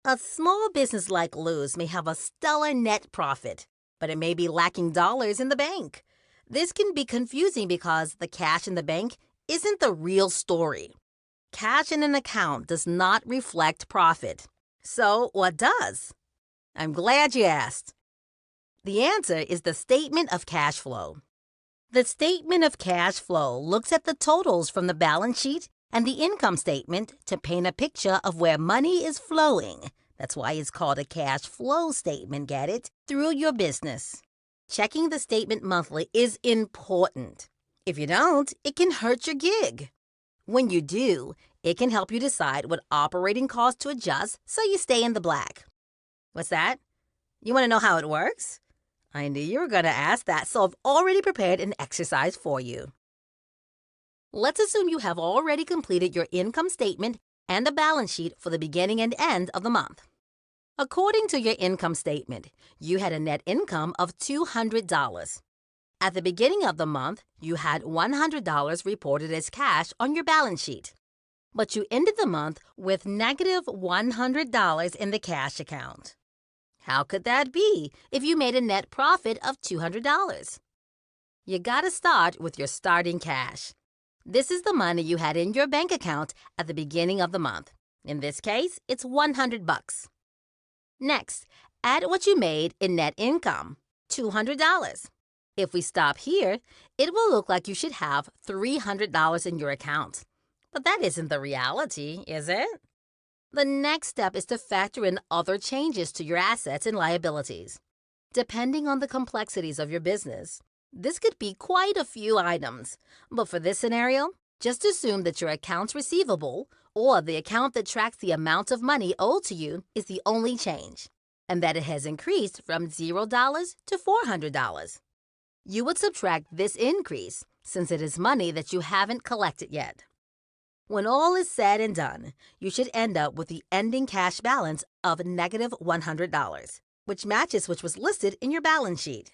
A small business like Lou's may have a stellar net profit, but it may be lacking dollars in the bank. This can be confusing because the cash in the bank isn't the real story. Cash in an account does not reflect profit. So, what does? I'm glad you asked. The answer is the statement of cash flow. The statement of cash flow looks at the totals from the balance sheet and the income statement to paint a picture of where money is flowing. That's why it's called a cash flow statement, get it? Through your business. Checking the statement monthly is important. If you don't, it can hurt your gig. When you do, it can help you decide what operating costs to adjust so you stay in the black. What's that? You want to know how it works? I knew you were going to ask that, so I've already prepared an exercise for you. Let's assume you have already completed your income statement and the balance sheet for the beginning and end of the month. According to your income statement, you had a net income of $200. At the beginning of the month, you had $100 reported as cash on your balance sheet. But you ended the month with negative $100 in the cash account. How could that be if you made a net profit of $200? You gotta start with your starting cash. This is the money you had in your bank account at the beginning of the month. In this case, it's $100. Next, add what you made in net income, $200. If we stop here, it will look like you should have $300 in your account. But that isn't the reality, is it? The next step is to factor in other changes to your assets and liabilities. Depending on the complexities of your business, this could be quite a few items. But for this scenario, just assume that your accounts receivable, or the account that tracks the amount of money owed to you, is the only change, and that it has increased from $0 to $400. You would subtract this increase since it is money that you haven't collected yet. When all is said and done, you should end up with the ending cash balance of negative $100, which matches what was listed in your balance sheet.